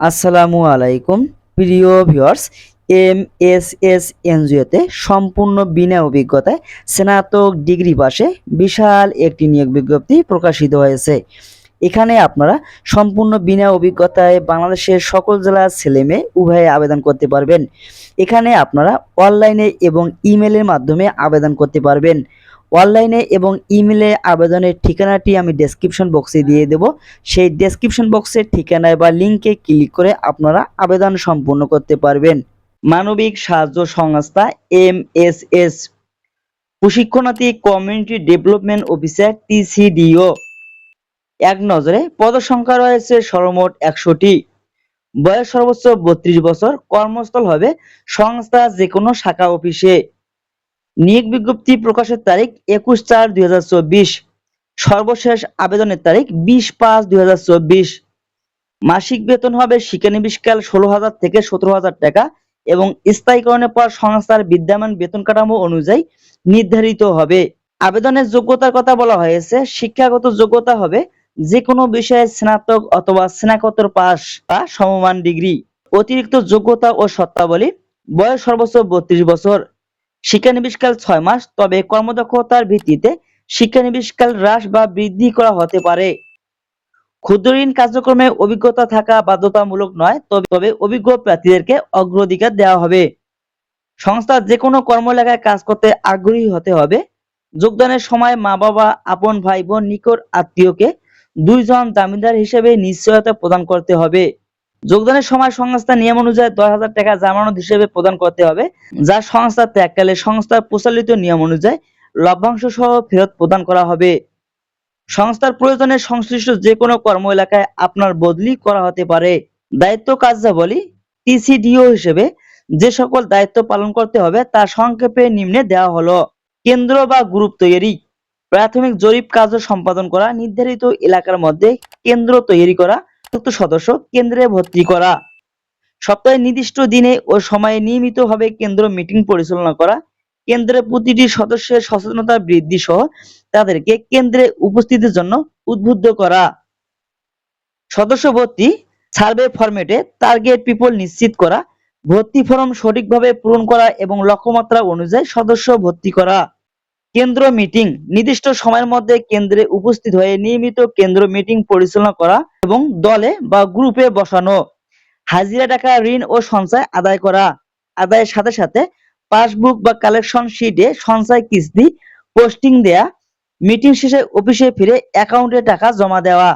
আসসালামু আলাইকুম প্রিয় ভিউয়ার্স। এমএসএস এনজিওতে সম্পূর্ণ বিনা অভিজ্ঞতায় স্নাতক ডিগ্রি পাশে বিশাল একটি নিয়োগ বিজ্ঞপ্তি প্রকাশিত হয়েছে। এখানে আপনারা সম্পূর্ণ বিনা অভিজ্ঞতায় বাংলাদেশের সকল জেলার ছেলেমেয়ে উভয়ে আবেদন করতে পারবেন। এখানে আপনারা অনলাইনে এবং ইমেলের মাধ্যমে আবেদন করতে পারবেন। অনলাইনে এবং ইমেলে আবেদনের ঠিকানাটি আমি ডেসক্রিপশন বক্সে দিয়ে দেব। সেই ডেসক্রিপশন বক্সের ঠিকানায় বা লিঙ্কে ক্লিক করে আপনারা আবেদন সম্পূর্ণ করতে পারবেন। মানবিক সাহায্য সংস্থা এমএসএস, প্রশিক্ষণার্থী কমিউনিটি ডেভেলপমেন্ট অফিসার টিসিডিও। এক নজরে পদসংখ্যা রয়েছে সর্বমোট 100টি। বয়স সর্বোচ্চ 32 বছর। কর্মস্থল হবে সংস্থা যে কোনো শাখা অফিসে। নিয়োগ বিজ্ঞপ্তি প্রকাশের তারিখ 21/4/2024। সর্বশেষ আবেদনের তারিখ 20/5/2024। মাসিক বেতন হবে শিক্ষানবিশকাল 16,000 থেকে 17,000 টাকা এবং স্থায়ীকরণের পর সংস্থার বিদ্যমান বেতন কাঠামো অনুযায়ী নির্ধারিত হবে। আবেদনের যোগ্যতার কথা বলা হয়েছে, শিক্ষাগত যোগ্যতা হবে যে কোনো বিষয়ে স্নাতক অথবা স্নাতকোত্তর পাস বা সমমান ডিগ্রি। অতিরিক্ত যোগ্যতা ও শর্তাবলী: বয়স সর্বোচ্চ 32 বছর। শিক্ষানবিশকাল 6 মাস, তবে কর্মদক্ষতার ভিত্তিতে শিক্ষানবিশকাল হ্রাস বা বৃদ্ধি করা হতে পারে। ক্ষুদ্র ঋণ কার্যক্রমে অভিজ্ঞতা থাকা বাধ্যতামূলক নয়, তবে অভিজ্ঞ প্রার্থীদেরকে অগ্রাধিকার দেওয়া হবে। সংস্থার যে কোনো কর্ম এলাকায় কাজ করতে আগ্রহী হতে হবে। যোগদানের সময় মা বাবা, আপন ভাই বোন, নিকট আত্মীয়কে 2 জন জামিনদার হিসেবে নিশ্চয়তা প্রদান করতে হবে। যোগদানের সময় সংস্থা নিয়ম অনুযায়ী 10,000 টাকা জামানত হিসেবে প্রদান করতে হবে, যা সংস্থা ত্যাগকালে সংস্থার প্রচলিত নিয়ম অনুযায়ী লভ্যাংশ সহ ফেরত প্রদান করা হবে। সংস্থার প্রয়োজনে সংশ্লিষ্ট যে কোনো কর্ম এলাকায় আপনার বদলি করা হতে পারে। দায়িত্ব কার্যাবলী: টিসিডিও হিসেবে যে সকল দায়িত্ব পালন করতে হবে তা সংক্ষেপে নিম্নে দেওয়া হলো। কেন্দ্র বা গ্রুপ তৈরি: প্রাথমিক জরিপ কার্য সম্পাদন করা, নির্ধারিত এলাকার মধ্যে কেন্দ্র তৈরি করা, যুক্ত সদস্য কেন্দ্রে ভর্তি করা, সপ্তাহে নির্দিষ্ট দিনে ও সময়ে নিয়মিতভাবে কেন্দ্র মিটিং পরিচালনা করা, কেন্দ্রের প্রতিটি সদস্যের সচেতনতা বৃদ্ধি সহ তাদেরকে কেন্দ্রে উপস্থিতির জন্য উদ্বুদ্ধ করা। সদস্য ভর্তি: সার্ভে ফরম্যাটে টার্গেট পিপল নিশ্চিত করা, ভর্তি ফরম সঠিকভাবে পূরণ করা এবং লক্ষ্যমাত্রা অনুযায়ী সদস্য ভর্তি করা। কেন্দ্র মিটিং: নির্দিষ্ট সময়ের মধ্যে কেন্দ্রে উপস্থিত হয়ে নিয়মিত কেন্দ্র মিটিং পরিচালনা করা এবং দলে বা গ্রুপে বসানো। হাজিরা টাকা, ঋণ ও সঞ্চয় আদায় করা। আদায়ের সাথে সাথে পাসবুক বা কালেকশন শিটে সঞ্চয় কিস্তি পোস্টিং দেয়া। মিটিং শেষে অফিসে ফিরে অ্যাকাউন্টে টাকা জমা দেওয়া।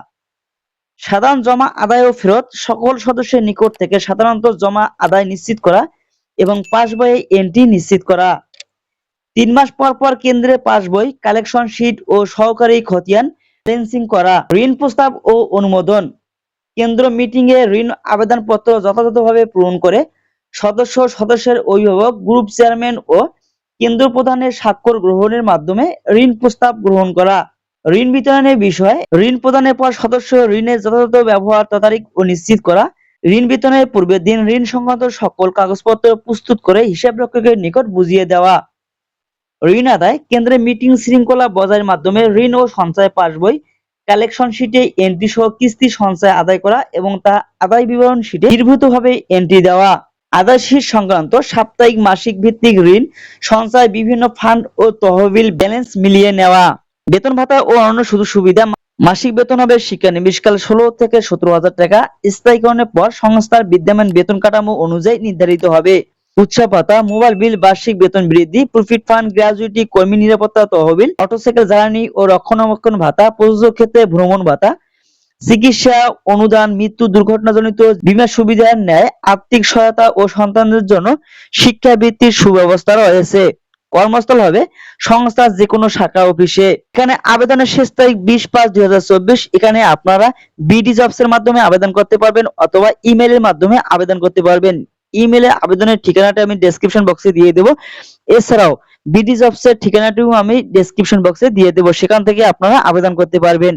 সাধারণ জমা আদায় ও ফেরত: সকল সদস্যের নিকট থেকে সাধারণত জমা আদায় নিশ্চিত করা এবং পাসবইয়ে এন্ট্রি নিশ্চিত করা। 3 মাস পর পর কেন্দ্রে পাসবই, কালেকশন শিট ও সহকারী খতিয়ান ব্যালেন্সিং করা। ঋণ প্রস্তাব ও অনুমোদন: কেন্দ্র মিটিং এ ঋণ আবেদনপত্র যথাযথভাবে পূরণ করে সদস্যের অভিভাবক, গ্রুপ চেয়ারম্যান ও কেন্দ্র প্রধানের স্বাক্ষর গ্রহণের মাধ্যমে ঋণ প্রস্তাব গ্রহণ করা। ঋণ বিতরণের বিষয়: ঋণ প্রদানের পর সদস্য ঋণের যথাযথ ব্যবহার তদারকি ও নিশ্চিত করা। ঋণ বিতরণের পূর্বের দিন ঋণ সংক্রান্ত সকল কাগজপত্র প্রস্তুত করে হিসাবরক্ষকের নিকট বুঝিয়ে দেওয়া। ঋণ আদায়: কেন্দ্রে মিটিং শৃঙ্খলা বজায়ের মাধ্যমে ঋণ ও সঞ্চয় পাসবই, কালেকশন শিটে এন্ট্রি সহ কিস্তি সঞ্চয় আদায় করা এবং তা আদায় বিবরণ শিটে নির্ভুলভাবে এন্ট্রি দেওয়া। আদায় শীট সংক্রান্ত সাপ্তাহিক, মাসিক ভিত্তিক ঋণ সঞ্চয়, বিভিন্ন ফান্ড ও তহবিল ব্যালেন্স মিলিয়ে নেওয়া। বেতন ভাতা ও অন্যান্য সুযোগ সুবিধা: মাসিক বেতন হবে শিক্ষানবিশকাল 16 থেকে 17,000 টাকা। স্থায়ীকরণের পর সংস্থার বিদ্যমান বেতন কাঠামো অনুযায়ী নির্ধারিত হবে। উৎসব ভাতা, মোবাইল বিল, বার্ষিক বেতন বৃদ্ধি, প্রফিট ফান্ড, গ্র্যাজুইটি, কর্মী নিরাপত্তা তহবিল, মোটরসাইকেল জ্বালানি ও রক্ষণাবেক্ষণ ভাতা, প্রযোজক ক্ষেত্রে ভ্রমণ ভাতা, চিকিৎসা অনুদান, মৃত্যু দুর্ঘটনাজনিত বীমা সুবিধার ন্যায় আর্থিক সহায়তা ও সন্তানদের জন্য শিক্ষাবৃত্তির সুব্যবস্থা রয়েছে। কর্মস্থল হবে সংস্থার যে কোনো শাখা অফিসে। এখানে আবেদনের শেষ তারিখ 20/5/2024। এখানে আপনারা বিডি জবস এর মাধ্যমে আবেদন করতে পারবেন অথবা ইমেইলের মাধ্যমে আবেদন করতে পারবেন। ইমেইলে আবেদনের ঠিকানাটা আমি ডেসক্রিপশন বক্সে দিয়ে দেব। এছাড়াও বিডি জবস এর ঠিকানাটিও আমি ডেসক্রিপশন বক্সে দিয়ে দেব, সেখান থেকে আপনারা আবেদন করতে পারবেন।